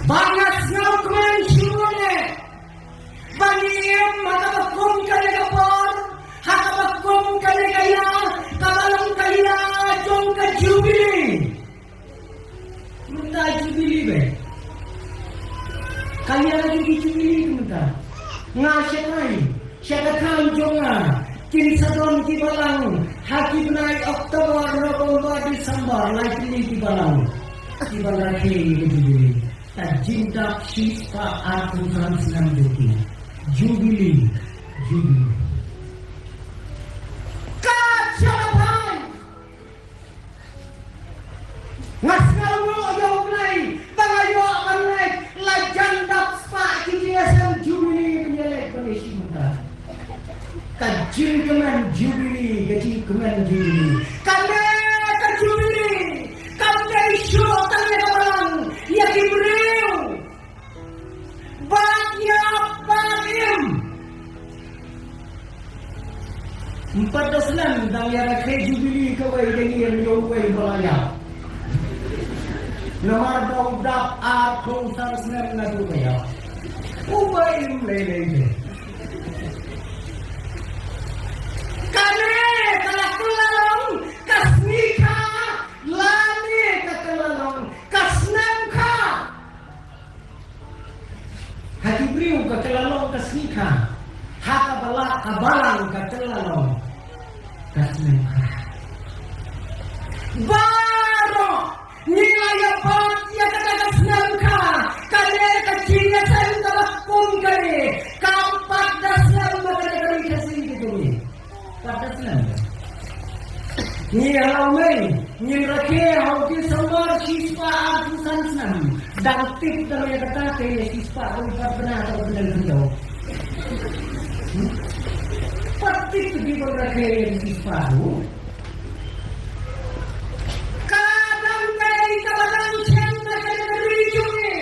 bangas ngaukemen syurune bangiem hakabakum kaya kapor hakabakum kaya kaya kabalang kaya jong ka jubili minta jubili be kaya lagi di jubili minta ngasyakai syakakan jonga kini sadon kibalang hakim naik Oktober November Desember naik ini kibalang kibalang ini jubili Tajindak sispa aku transnan jubili kacapan ngasal mo ayaw nai bangayo akan naik lajandak spa kijiasam jubili penyelek Malaysia muda kajin keman jubili kame ka jubili kame isu tanya kabalang ya kibriu bakim 14 dang ya rakai jubili kawai dengan yowai balaya nomor dongdap aku sarsner na dukaya ubay lele kane kalakulalong kasnika lani kakalalong kasnamka hatibriu kakalalong kasnika hakabala kabalang kakalalong kasnamka baro nilayapat ya kakasnamka kane kacina sandalakum kane kampak daslam makadagari kasing kitumi padaslam ni haumai ni rake hauki samar sispa atusan snam dangtip dalam ya kata ke sispa ulpat benar atau benar beliau patik di berake sispa kadang kai kabalang chen makadagari jumi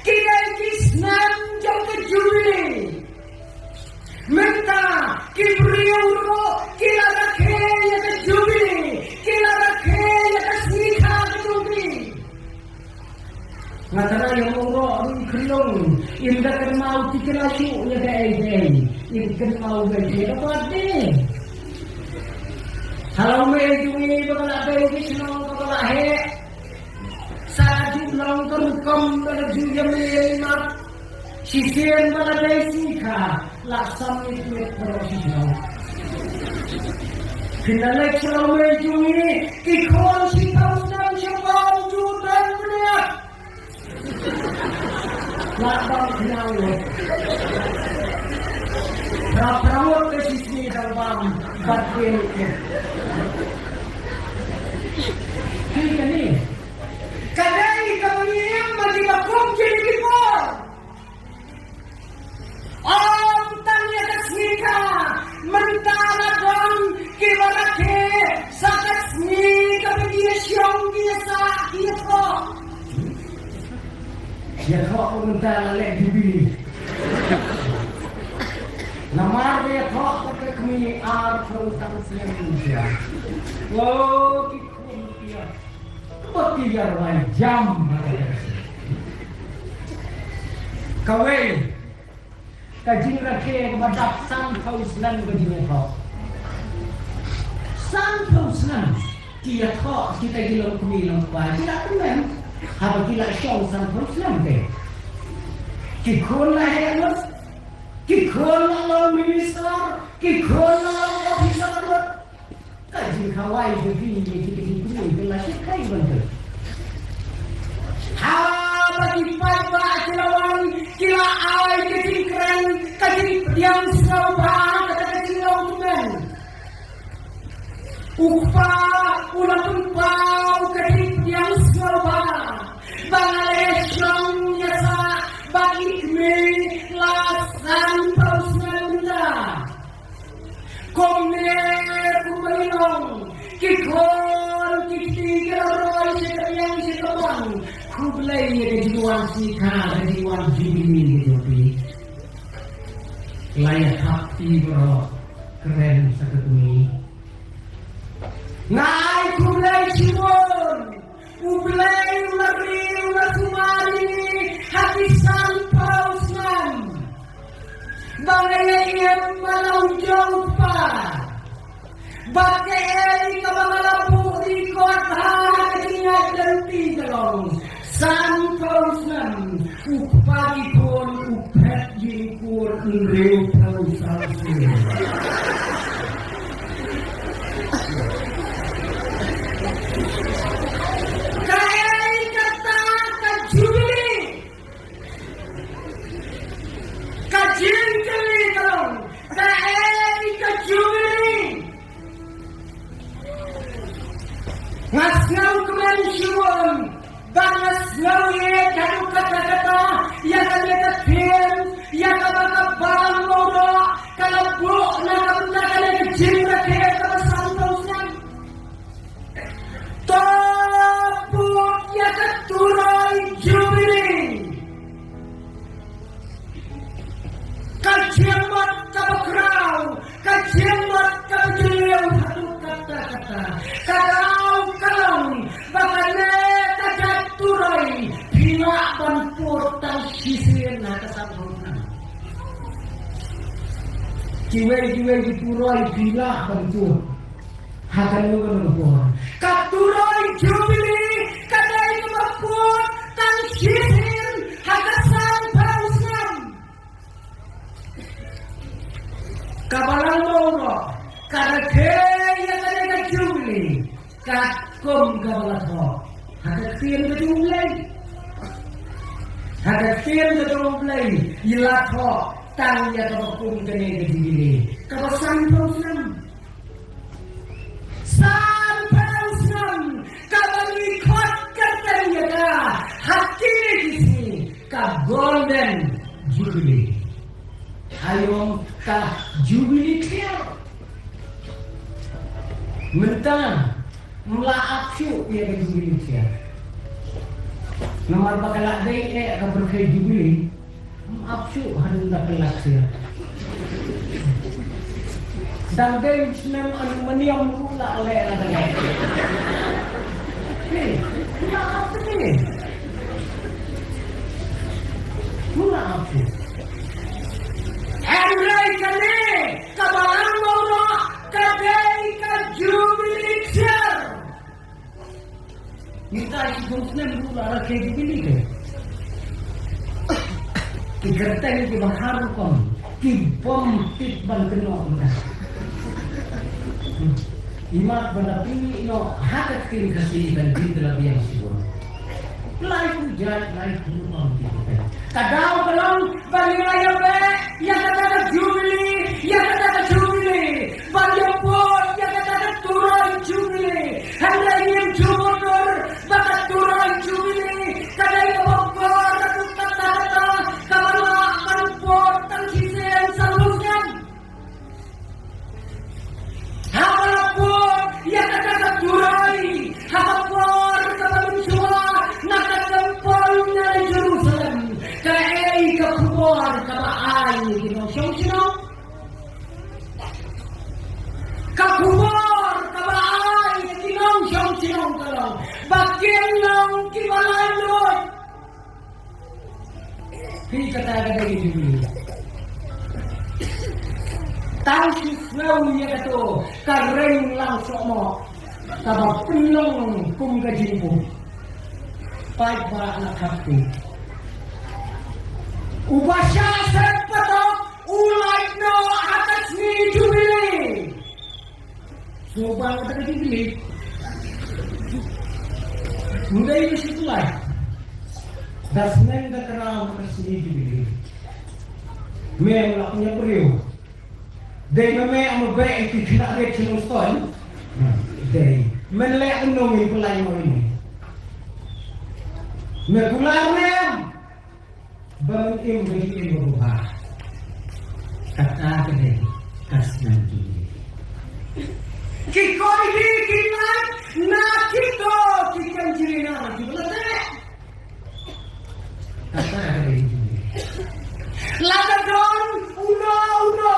kidai kisnam jong kejuli minta kibriu ro kila rakhe ya kejuli kila rakhe ya kasnika kejuli ngatara yang ro rum krilong inda kan mau tikirasu ya dai inda mau gaji dapat deh halau me jumi bakal dai kisno bakal he sajud long kam pada juyam lima sisian pada dai sika laksam itu profesional. Kendalai kalau menjungi ikon si tahunan sebab judan punya. Lakbang kenal. Perawat ke sisi dalam batin. Ini. Kadai kalian bagi bakum jadi kipor. Om tanya kasnika mentala dong kibarake sakasnika dia syong dia sak dia kok dia kok mentala lek dibi namar dia kok ke kami arto tangsian dia wo kikum dia petir jam kawai kajing rakyat badak Santouslan begini kau Santouslan dia kau kita gila kumilang kuat tidak tuan apa gila show Santouslan ke kikon lah helos kikon lah minister kikon lah officer kajing kawai begini kita gila sekai banget bagi pada kelawan kila awal kecil keren kecil yang serba kata kecil lawan upa ulah tumpau kecil yang serba bangalesong yasa bagi me lasan pausnanda komne kumailong kikon kitiga roy sekalian sekalian kublai kejuan sika kejuan jibini gitu layak hati bro keren seketuni ngai kublai simon kublai ulari ulasumari lupa. Bagai kabangalampu ikot hatinya ganti kalong. Santosan upagi pun upet jingkur ngrew pausalsi. Kaya kata kajubili. Kajingkali kalong. Kaya kajubili. Ngasngaw kemensyuan. Banas ngawi kanu kata-kata yang kata-katin yang kata-kata modo kalau buk nak kata-kata kejimra kaya kata-santausnya topuk yang keturai jubili kajimbat kabakrau kajimbat kabajiliw satu kata-kata kalau bakal turai bila banpur tang sisir na kasabungan. Jiwai di turai bila banpur hakan lugan lugan. Katurai jubili kadai banpur tang sisir hakasan pausam. Kabalang moro karakaya kadai jubili kakum kabalang moro. Hadatin ke jumlai ilat ho tang ya hukum kene ke diri kawasan pausam kabali khot katan ya ka hati kisi ka golden jubilee ayom ka jubilee kia mentang melaap syuk ya ke jubilee kia nomor bakalak day akan berkait jubilee maaf syuk hadun tak kelak siya dan day senang meniam pula oleh anak-anak maaf ni maaf syuk Henry kali kabalang mawra kadai ka jubilee kia minta ikutnya pula rakyat jubilee ke kigerteng ki baharukom ki bom tit ban kenok na imat benda pini no hakat kin kasih dan bintang yang sibuk lain hujan lain rumah kita kadang belum bagi raya be yang kata jubilee yang kata jubilee bagi pun yang kata turun jubilee hendak yang jumur bakat turun jubilee kadai kebongkar aku kata-kata kamarlah manpor tang sisen saluskan hapapun yang kata turai hapapun kabarunjua nakat tempolnya di Jerusalem kai kekubur kabaai gino sino kakubur kabaai gino sino kalau bagian long kibalanut ini kata-kata ini tangkis launya kata kareng langsung mo tabak penong kum gajimbo baik para anak hati ubasya sepatok ulai no atas ni jubilee subang kata jubilee muda ini situlah dasmen terkenal bersih jubilee memang punya periuk dari memang ambil itu tidak ada cenuston dari melek unomi pelai mau ini megularnya bangun bagi berubah kata kedai kasnan jubilee kikoi di kinan nak kito kikan jirina jubilee kata kedai jubilee Ladadon uno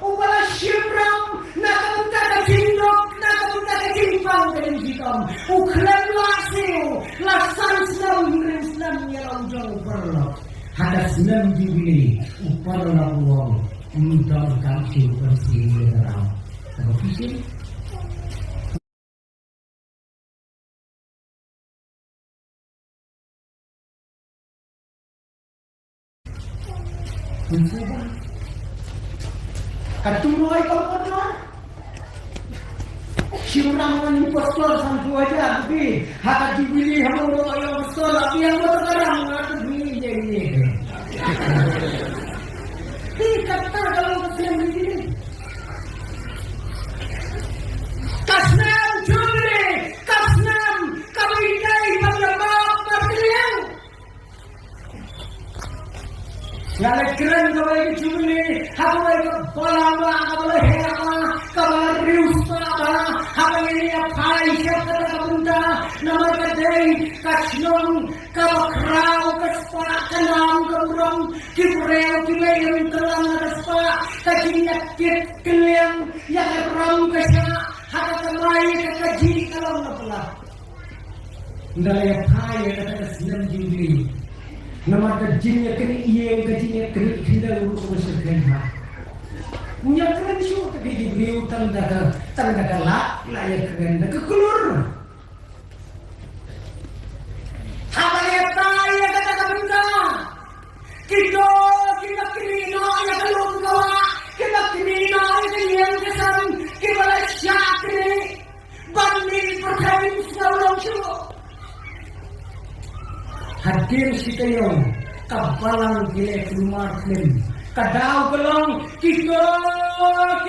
ubala shibram nakapunta ka jindok nakapunta ka jimpang ka jimpang uklan lasiw lasan Islam yang jauh berlok hadas nam jubilee upar labuang undang kampung bersih mineral televisi mencoba katuloi kalau siurang impostor sampu aja tapi hak dibeli hamuro yang impostor tapi yang berkarang ngatur beli jadi ini kata kalau kesem begini kasnam jumle kasnam kabidai panjabak berkeliang ngale keren kawai jumle hakai palama kawai hema kawai riusa hakai ini apa siapa kabunda nama kadai kasnom kawakrau kaspa kanam kamrong kibreu kilayam telang kaspa kajinya kit keliang yang ram kasya haka kamai kakaji kalau napala ndaya phai kata kasnam jumle nama kajinya kini iye kajinya kini hindal urus sekenha punya keren syu tapi dibeli tanda lah layak keren ke keluar apa ya tanya kata kabunda kita kini ya kalau kawa kita kini ya yang kesan kita syak ni banding perkawin salong syu hadir si kayong kapalang gile rumah klim kadau kelong kita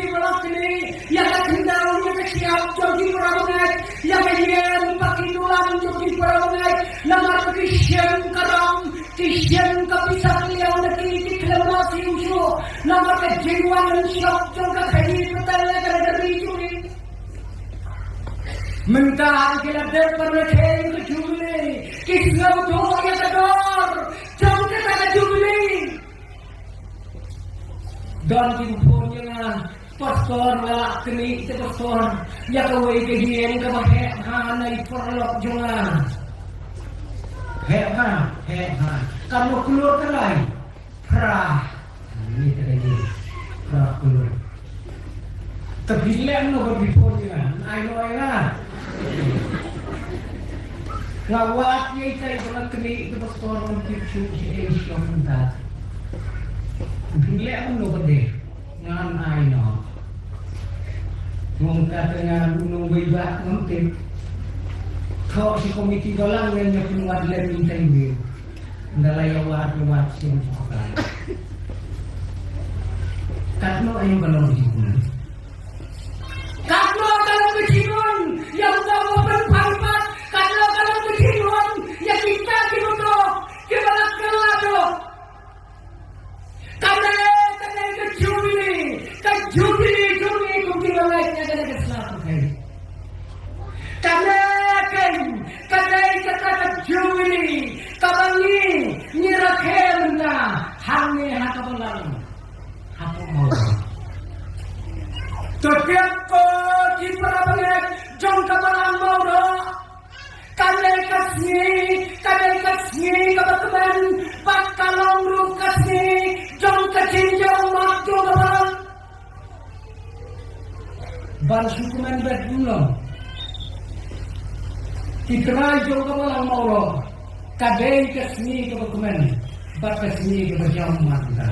balak ni yang kendau yang siap jadi perangai yang yang pakinuan jadi perangai nama kisyen karang kisyen kapisah yang lagi diklemasi usu nama kejiwaan siap juga kali petala dari curi mentah kita berpercaya kejuli kisah doa yang kedor jauh kita kejuli dan infonya pastor lah kini itu pastor ya kawai kehian kebahek hanai perlok jangan heka kamu keluar kelai prah ini terjadi prah keluar terbilang no berbifonya ayo ngawat ya itu kini itu pastor untuk cuci mentat bilang no gede ngan aino ngong katanya nung bebak ngintip kau si komiti dolang yang nyepin wadlan minta ibu ndalaya wat sing sokan katno ayo kalau dijibun katno kalau dijibun yang tahu berpangkat katno kalau dijibun ya kita dibuto kita kelado karena kejubili kumpi malaikat ada keselamatan. Karena kata kejubili kabangi nyirakenda hangi hakabalang hapo mau. Setiap di parabangan jong kabalang mau kadai kasni kabateman pakalong ru kasni jong kacinjong makjo kabalang ban sukuman bedulong tikrai jong kabalang mau kadai kasni kabateman bat kasni kabajong makjo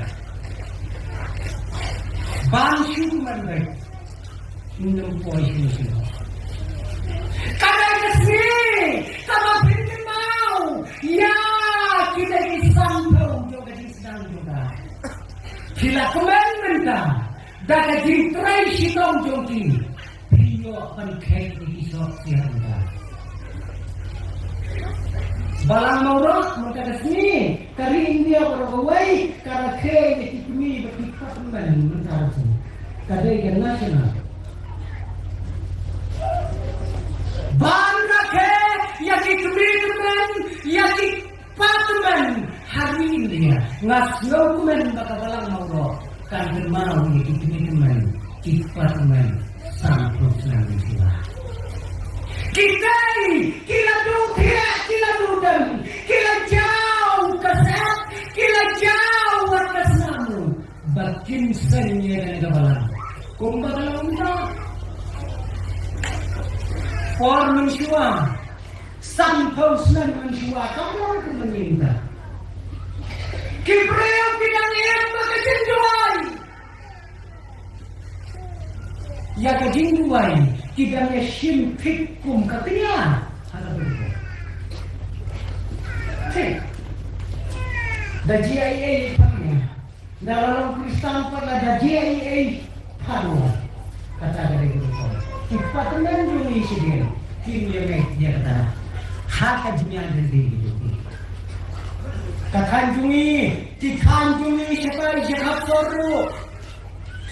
ban sukuman bed minum poison kadai kasni sama pintu mau ya kita disambung juga juga sila komenda daga jintrai sitong jongki bio pankait di sosial balang maurot mereka kesini kari India bergawai karena kei dikipumi berkipat mentar kadai yang nasional bangga ke yang dikepilih yang dipatuman hari ini ngaslo kumen bakal balang mauro kan mau dikepilih teman dipatuman sampai selama sila kita kila dudam kila jauh kesat kila jauh atas namu bakin sen kumbaga lang ito. For manusia, sampos na manusia, kamu akan meminta. Kibreo pinangin magkasinduay. Ya kajinduay, kidangnya simpit kum katanya. Ada begitu. Cek. Da GIA pamnya. Dalam Kristen pada da GIA paru. Kata dari itu. Ipatnya juli sih dia kata. Hak ajinya dari itu. Katanjungi, ditanjungi siapa soru.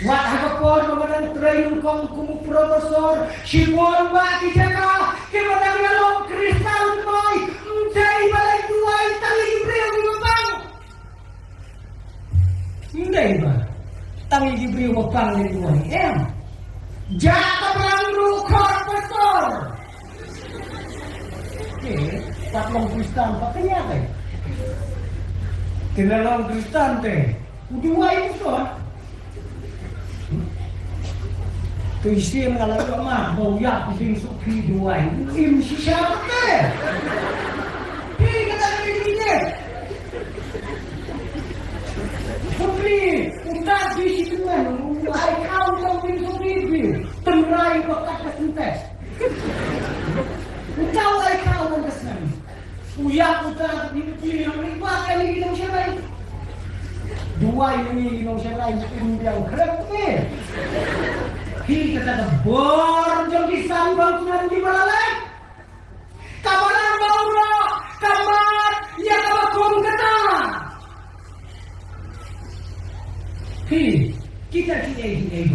Wat hakapor mabadan train kong kumu profesor sipon ba kijaka kepada galong kristal boy jai balai duai tali gibril mapang ndai ba tali gibril mapang ni duai jaka berangru profesor patlong kristal pakanya kai kenalong kristal teh duai itu Isi mengalami mah mau ya pusing suki dua ini siapa teh? Ini kata begini. Suki, udah di situ kan, mulai kau yang suki terai bakat kesentes. Udah mulai kau yang kesen. Uya udah di yang riba kali kita siapa? Dua ini yang siapa yang bilang kerap teh. Kita kata borjol di sambal dengan di balai. Kabalan baura, kabar ya kabakum kata. Kita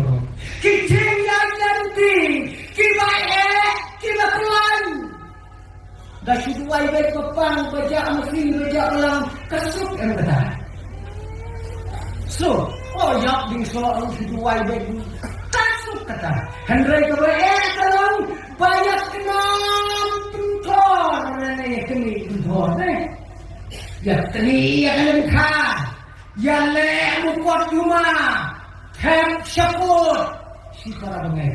bro. Kita yang nanti, kita kita kelan. Dah suduai baik kepang baca mesin baca ulang kesuk yang kata. So, ya ding soal suduai baik kata Hendrai kebaik dalam banyak kenal pentor nenek kini pentor ya kini ya kalian kah ya leh mukot cuma tem syapur si para bengai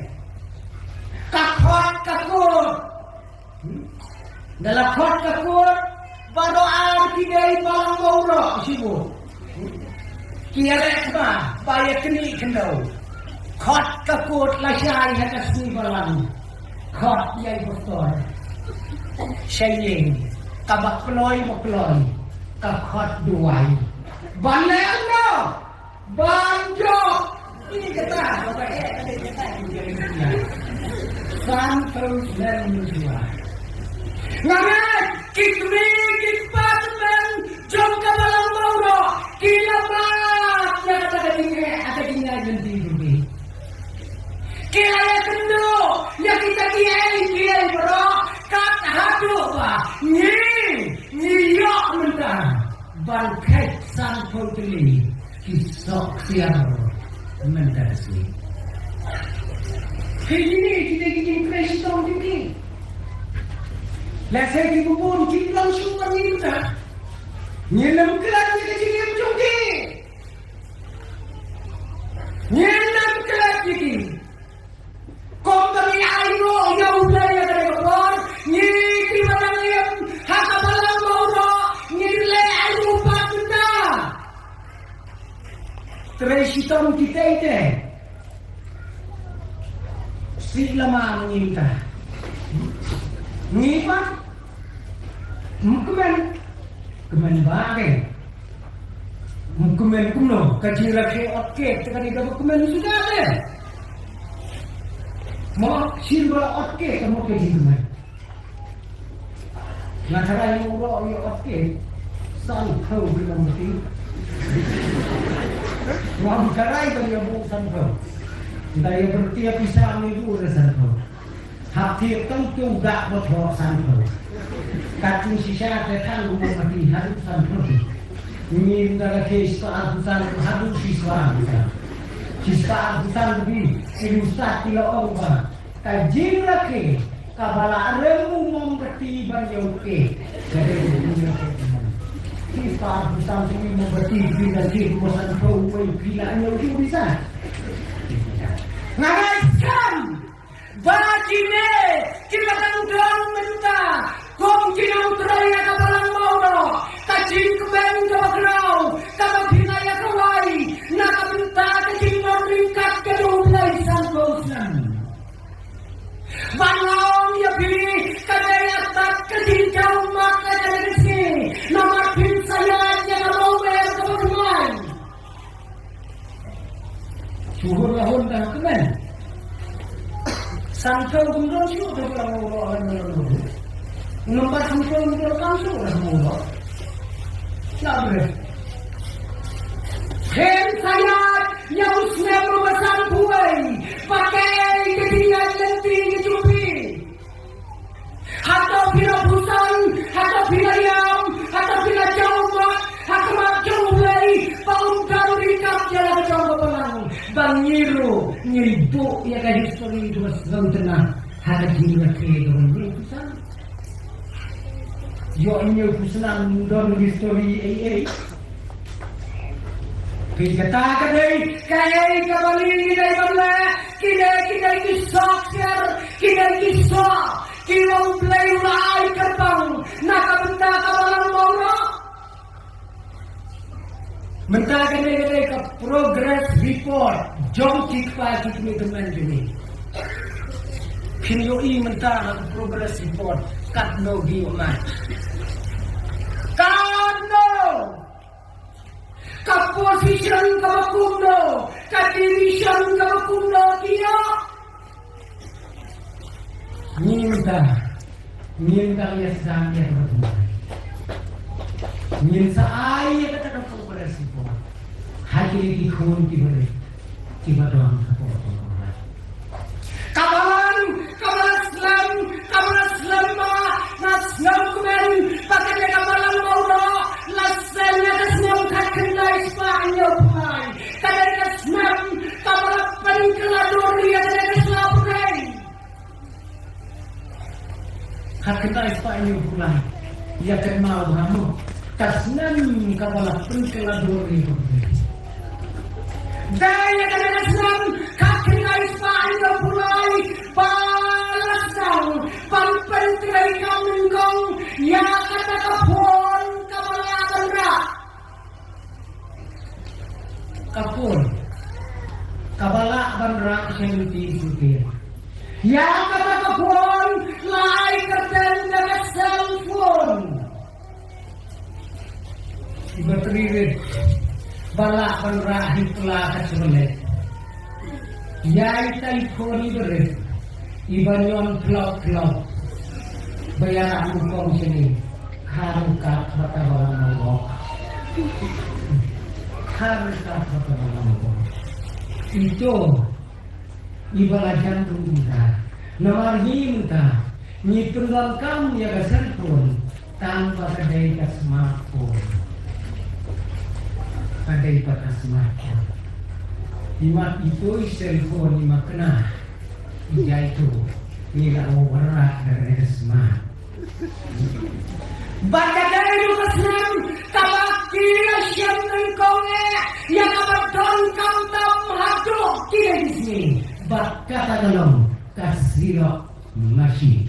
kakut dalam kakut baru arti dari balang maura sibu kira mah banyak kini kendau khot kakut lasyai hakas ni balang khot yai bostor syaying kabak peloy kakhot duai banyak no banjo ini kata bapak tadi kata santos dan muswa ngamet kitri kitpatmen jom kabalang mauro kilamat ya kata ada tinggal ganti kaya kendo ya kita kiai bro kat hadu ba ni yok mentah bangkai sang putri kisok siang mentah si ini kita presiden ini lah saya dibubur kita langsung minta nyelam kelas kita jadi jongki nyelam kelas kita Kompeni ayo ya udah ya dari bawah ni tiba-tiba yang haka balang mauro ni le ayo patunda teresitam kita itu si lama menginta ni apa kemen bagai kemen kuno kajiran ke oke tekan itu kemen sudah ada mau simbol oke kamu ke gimana? Nah cara yang urut ya oke, sanggau bilang mesti. Mau bicara itu ya bu sanggau. Dari bertiap pisang itu udah sanggau. Hati tentu gak betul sanggau. Kacung sisa tetang rumah mati harus sanggau. Ini negara kesalahan sanggau harus siswa. Sisa besar lebih ilusat tidak orang kajin lagi kabala remu membeti banyak ke jadi dunia sisa besar lebih membeti bila sih bosan kau gila nya itu bisa Ngaiskan bagine kinatanggang menta kung kinautraya ka palang mauno kajing kemen ka bagraw kabaghinaya kaway nakabinta kajing maringkat kadulay sangkosnan bangaw ya bili kadayatat kajing jaumak kajalagasi namarpin sayad ya kamawer kabagmay suhur lahon ka kemen Sangkau gundong siyo ito pala mo ulohan na lalo. Numpat sangkau gundong kanso na mo ulo. Sabi. Hen sayat yang usna berbasar buai pakai kedian lenting cupi. Hatta bila busan, hatta bila yam, hatta bila jauh, hatta mak jauh lagi. Paung kau rikap jalan jauh pelang. Bang Nyiru, nyeribu ya kan histori itu sebelum tenang hati jiwa kehidupan pusan. Yo nyu pusan don histori Kata kadai kai kabali dai balla kidai kisah kisah kiwang play lai kerbang nakabenta kabalang maura Mentah kadai ka progress report jom kikpa kikmi teman juni Kinyoi mentah progress report katno giuman katno ka position ka makundo ka division ka makundo kia minta ya sampai bertumbuh min sa ay kata ka progress report hakili di khun tiba doang apa kabalan Islam nasnam kumen pakai kabalan maudo lasanya kesnam kakenda Ispanyo puai kada kesnam kabalan penkeladori kada keslapukai kakenda Ispanyo puai ya kenal kamu kasnam kabalan penkeladori Daya kada kesnam kakenda Ispanyo puai balasang pampenterai kamengkong ya kata kapon kabalakan rak kapon kabalak banrak senti supir ya kata kapon lai kerten dengan cellphone berteririt balak banrak hitlah kecuali ya iphone beres Ibanyon klop bayar angkong sini harukat bata balang mogok harukat bata balang mogok itu ibalajan tungguta nomor minta nyitunggal kamu ya ke cellphone tanpa kadai ke smartphone kadai ke smartphone imat itu cellphone imat kena yaitu tidak mau berat dari smart. Baca dari kesem tabakira siam engkongnya yang abadon kantam haduk kira di sini. Kata dalam kasiro masih.